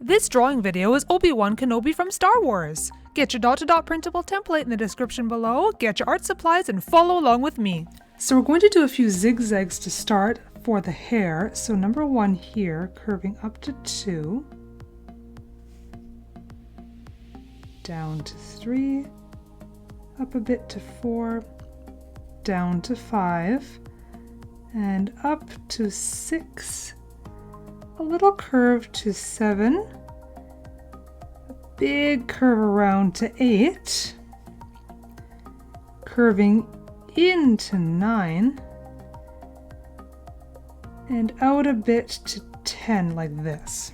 This drawing video is Obi-Wan Kenobi from Star Wars. Get your dot-to-dot printable template in the description below, get your art supplies, and follow along with me. So we're going to do a few zigzags to start for the hair. So number 1 here, curving up to 2, down to 3, up a bit to 4, down to 5, and up to 6. A little curve to 7, a big curve around to 8, curving into 9, and out a bit to 10 like this.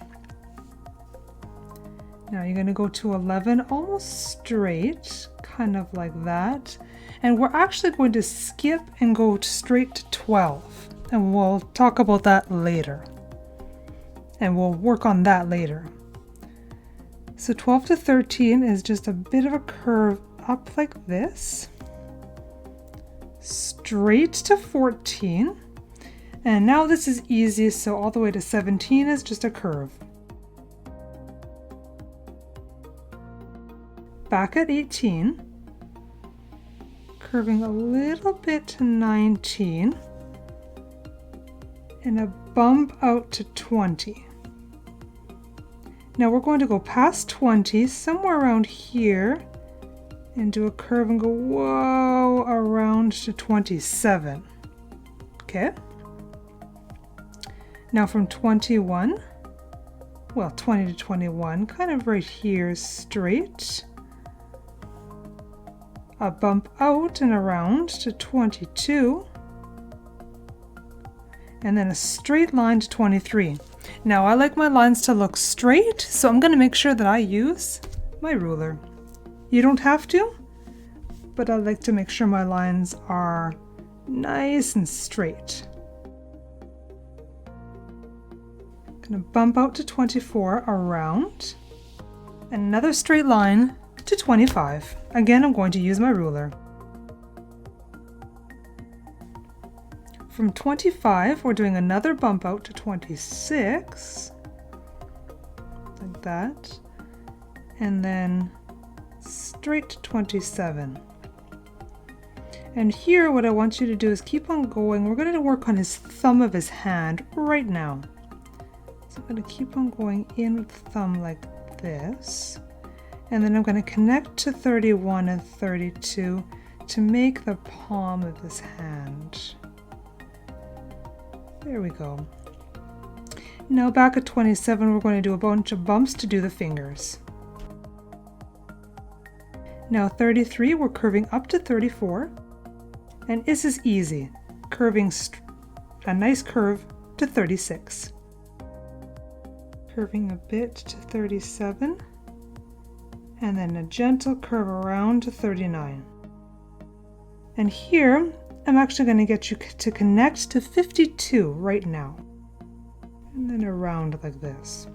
Now you're going to go to 11 almost straight, kind of like that, and we're actually going to skip and go straight to 12, and we'll talk about that later. And we'll work on that later. So 12 to 13 is just a bit of a curve up like this, straight to 14, and now this is easy, so all the way to 17 is just a curve. Back at 18, curving a little bit to 19, and a bump out to 20. Now we're going to go past 20, somewhere around here, and do a curve and go, whoa, around to 27. Okay. Now from 21, well, 20 to 21, kind of right here, straight. A bump out and around to 22. And then a straight line to 23. Now I like my lines to look straight, so I'm going to make sure that I use my ruler. You don't have to, but I like to make sure my lines are nice and straight. I'm going to bump out to 24 around, and another straight line to 25. Again, I'm going to use my ruler. From 25, we're doing another bump out to 26, like that, and then straight to 27. And here, what I want you to do is keep on going. We're going to work on his thumb of his hand right now. So I'm going to keep on going in with the thumb like this, and then I'm going to connect to 31 and 32 to make the palm of his hand. There we go. Now back at 27, we're going to do a bunch of bumps to do the fingers. Now 33, we're curving up to 34, and this is easy, curving a nice curve to 36. Curving a bit to 37, and then a gentle curve around to 39. And here, I'm actually going to get you to connect to 52 right now, and then around like this.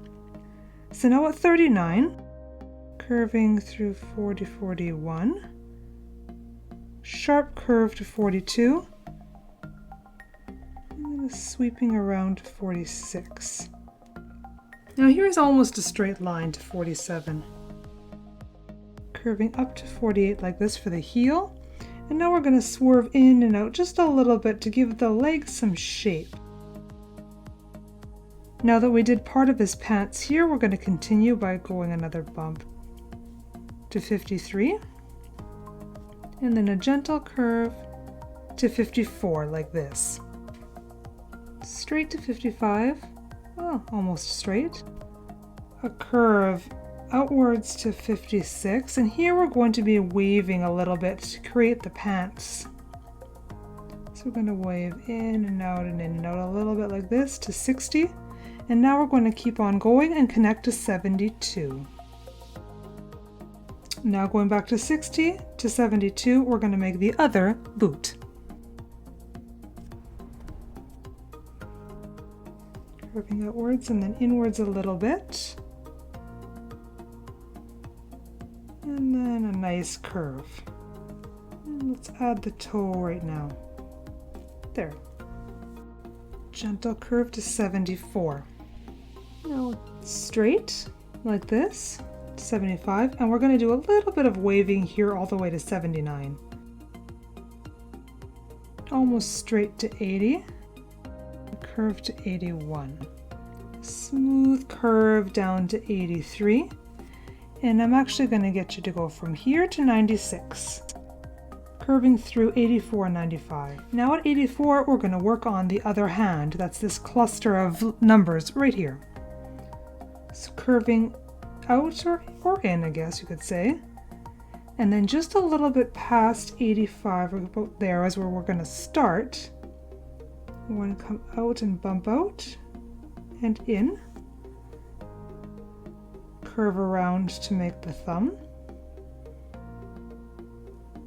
So now at 39, curving through 40, 41, sharp curve to 42, and then sweeping around to 46. Now here's almost a straight line to 47. Curving up to 48 like this for the heel. And now we're going to swerve in and out just a little bit to give the leg some shape. Now that we did part of his pants here, we're going to continue by going another bump to 53. And then a gentle curve to 54 like this. Straight to 55. Oh, almost straight. A curve outwards to 56, and here we're going to be waving a little bit to create the pants. So we're going to wave in and out and in and out a little bit like this to 60, and now we're going to keep on going and connect to 72. Now going back to 60 to 72, we're going to make the other boot. Curving outwards and then inwards a little bit. And then a nice curve. And let's add the toe right now. There. Gentle curve to 74. Now straight like this, 75, and we're going to do a little bit of waving here all the way to 79. Almost straight to 80, curve to 81. Smooth curve down to 83, and I'm actually going to get you to go from here to 96, curving through 84 and 95. Now at 84, we're going to work on the other hand. That's this cluster of numbers right here. So curving out or in, I guess you could say. And then just a little bit past 85, or about there is where we're going to start. We want to come out and bump out and in. Curve around to make the thumb.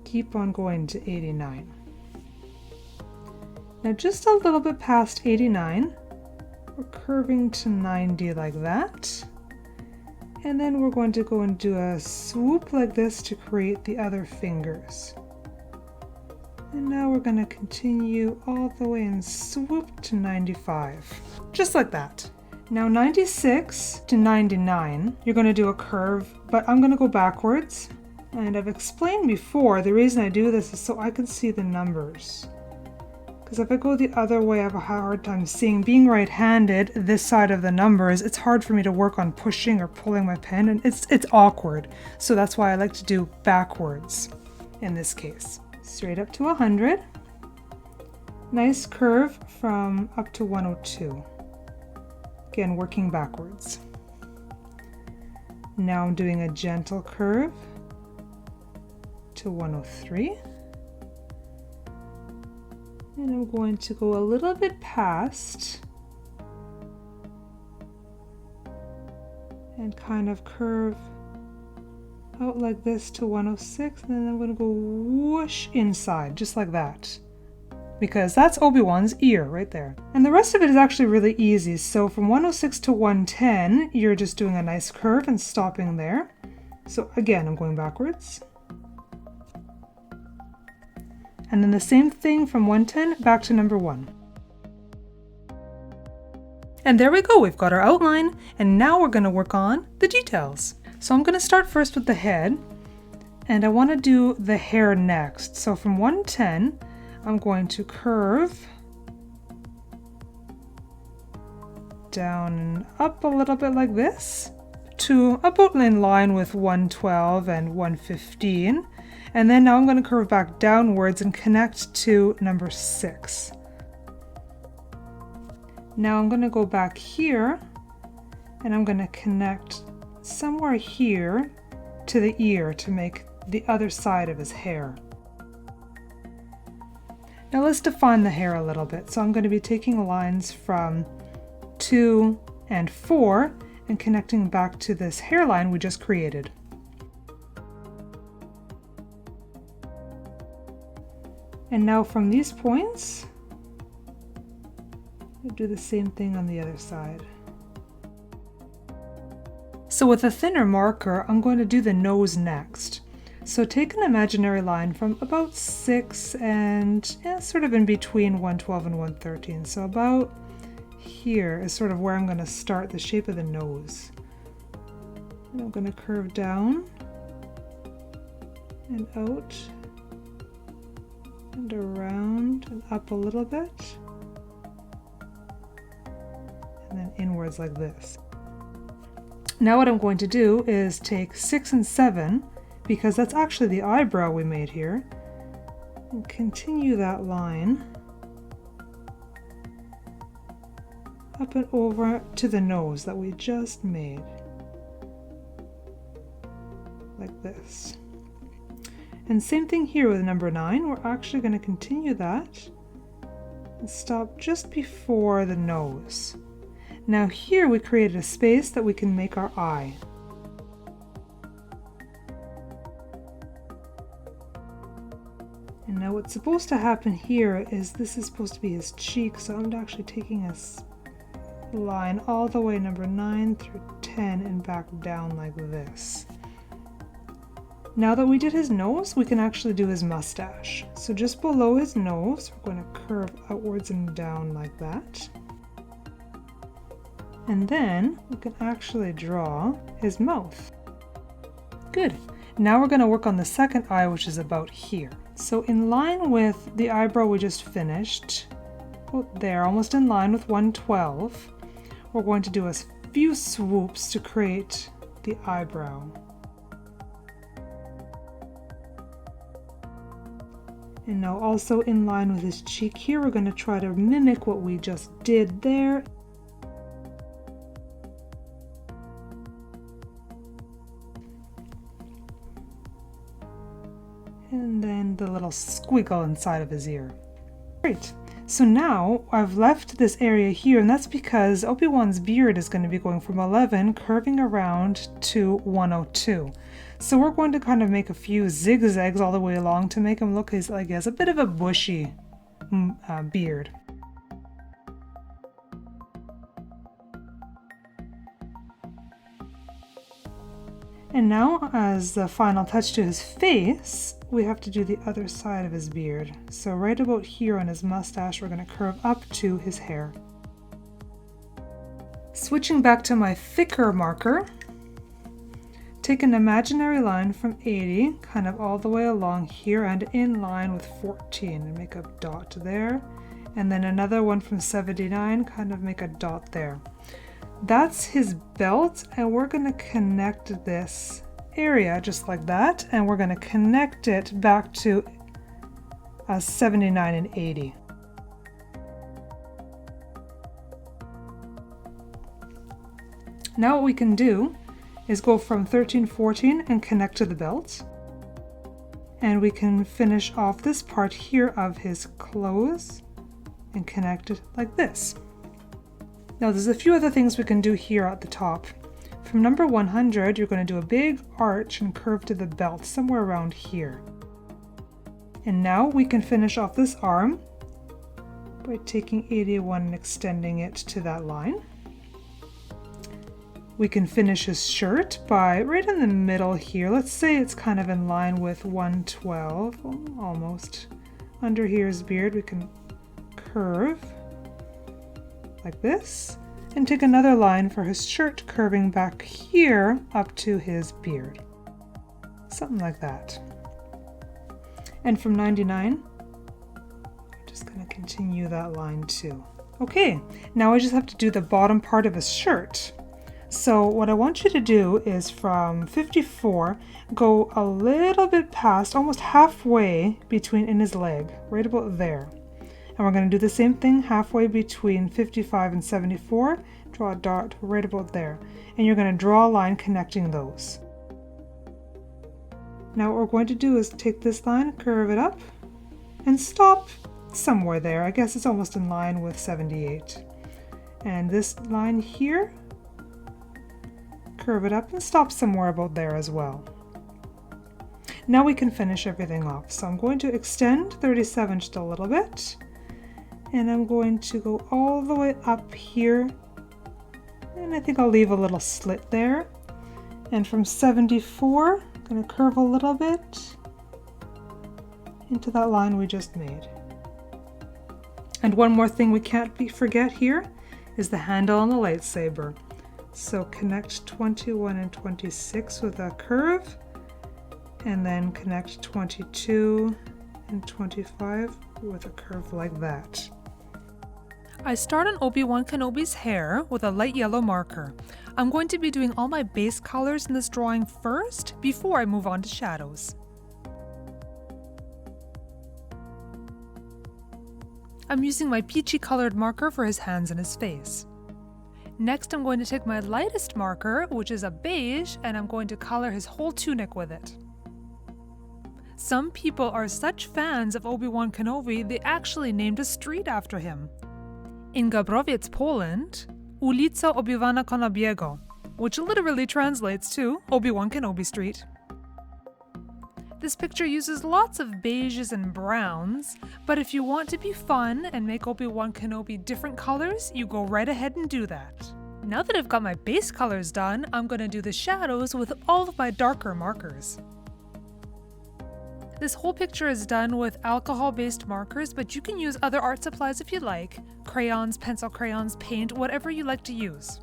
Keep on going to 89. Now just a little bit past 89, we're curving to 90 like that. And then we're going to go and do a swoop like this to create the other fingers. And now we're going to continue all the way and swoop to 95, just like that. Now 96 to 99, you're going to do a curve, but I'm going to go backwards. And I've explained before, the reason I do this is so I can see the numbers. Because if I go the other way, I have a hard time seeing. Being right-handed, this side of the numbers, it's hard for me to work on pushing or pulling my pen, and it's awkward. So that's why I like to do backwards in this case. Straight up to 100. Nice curve from up to 102. Again, working backwards. Now I'm doing a gentle curve to 103. And I'm going to go a little bit past and kind of curve out like this to 106, and then I'm going to go whoosh inside, just like that. Because that's Obi-Wan's ear right there. And the rest of it is actually really easy. So from 106 to 110, you're just doing a nice curve and stopping there. So again, I'm going backwards. And then the same thing from 110 back to number 1. And there we go, we've got our outline, and now we're going to work on the details. So I'm going to start first with the head, and I want to do the hair next. So from 110, I'm going to curve down and up a little bit like this to about in line with 112 and 115. And then now I'm going to curve back downwards and connect to number 6. Now I'm going to go back here and I'm going to connect somewhere here to the ear to make the other side of his hair. Now let's define the hair a little bit. So I'm going to be taking lines from 2 and 4 and connecting back to this hairline we just created. And now from these points, we'll do the same thing on the other side. So with a thinner marker, I'm going to do the nose next. So take an imaginary line from about 6 and sort of in between 112 and 113. So about here is sort of where I'm going to start the shape of the nose. And I'm going to curve down and out and around and up a little bit, and then inwards like this. Now what I'm going to do is take 6 and 7, because that's actually the eyebrow we made here, and continue that line up and over to the nose that we just made, like this. And same thing here with number 9, we're actually going to continue that and stop just before the nose. Now here we created a space that we can make our eye. And now what's supposed to happen here is this is supposed to be his cheek, so I'm actually taking a line all the way number 9 through 10 and back down like this. Now that we did his nose, we can actually do his mustache. So just below his nose, we're going to curve outwards and down like that. And then we can actually draw his mouth. Good. Now we're going to work on the second eye, which is about here. So in line with the eyebrow we just finished, about there, almost in line with 112, we're going to do a few swoops to create the eyebrow. And now also in line with his cheek here, we're going to try to mimic what we just did there. And then the little squiggle inside of his ear. Great. So now I've left this area here, and that's because Obi-Wan's beard is going to be going from 11 curving around to 102. So we're going to kind of make a few zigzags all the way along to make him look like he has a bit of a bushy beard. And now, as the final touch to his face, we have to do the other side of his beard. So right about here on his mustache, we're going to curve up to his hair. Switching back to my thicker marker, take an imaginary line from 80, kind of all the way along here and in line with 14, and make a dot there. And then another one from 79, kind of make a dot there. That's his belt, and we're going to connect this area just like that, and we're going to connect it back to 79 and 80. Now what we can do is go from 13, 14 and connect to the belt, and we can finish off this part here of his clothes and connect it like this. Now there's a few other things we can do here at the top. From number 100, you're going to do a big arch and curve to the belt somewhere around here. And now we can finish off this arm by taking 81 and extending it to that line. We can finish his shirt by right in the middle here. Let's say it's kind of in line with 112, almost. Under here's beard, we can curve like this, and take another line for his shirt curving back here up to his beard. Something like that. And from 99, I'm just going to continue that line too. Okay, now I just have to do the bottom part of his shirt. So what I want you to do is from 54, go a little bit past, almost halfway between in his leg, right about there. And we're going to do the same thing halfway between 55 and 74, draw a dot right about there. And you're going to draw a line connecting those. Now what we're going to do is take this line, curve it up, and stop somewhere there. I guess it's almost in line with 78. And this line here, curve it up and stop somewhere about there as well. Now we can finish everything off. So I'm going to extend 37 just a little bit. And I'm going to go all the way up here, and I think I'll leave a little slit there. And from 74, I'm going to curve a little bit into that line we just made. And one more thing we can't forget here is the handle on the lightsaber. So connect 21 and 26 with a curve, and then connect 22 and 25 with a curve like that. I start on Obi-Wan Kenobi's hair with a light yellow marker. I'm going to be doing all my base colors in this drawing first before I move on to shadows. I'm using my peachy colored marker for his hands and his face. Next, I'm going to take my lightest marker, which is a beige, and I'm going to color his whole tunic with it. Some people are such fans of Obi-Wan Kenobi, they actually named a street after him. In Gabrowiec, Poland, ulica Obi-Wana Kenobiego, which literally translates to Obi-Wan Kenobi Street. This picture uses lots of beiges and browns, but if you want to be fun and make Obi-Wan Kenobi different colors, you go right ahead and do that. Now that I've got my base colors done, I'm going to do the shadows with all of my darker markers. This whole picture is done with alcohol-based markers, but you can use other art supplies if you like. Crayons, pencil crayons, paint, whatever you like to use.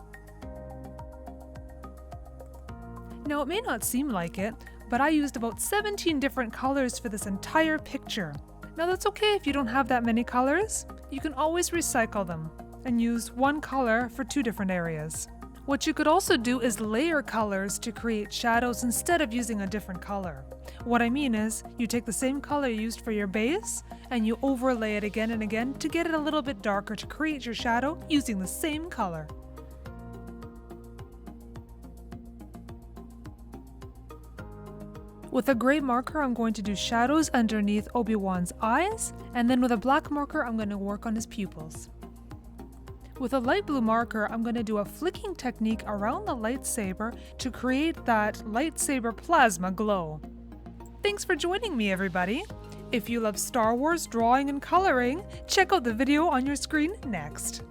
Now it may not seem like it, but I used about 17 different colors for this entire picture. Now that's okay if you don't have that many colors. You can always recycle them and use one color for 2 different areas. What you could also do is layer colors to create shadows instead of using a different color. What I mean is, you take the same color you used for your base and you overlay it again and again to get it a little bit darker to create your shadow using the same color. With a gray marker, I'm going to do shadows underneath Obi-Wan's eyes, and then with a black marker, I'm going to work on his pupils. With a light blue marker, I'm going to do a flicking technique around the lightsaber to create that lightsaber plasma glow. Thanks for joining me, everybody! If you love Star Wars drawing and coloring, check out the video on your screen next.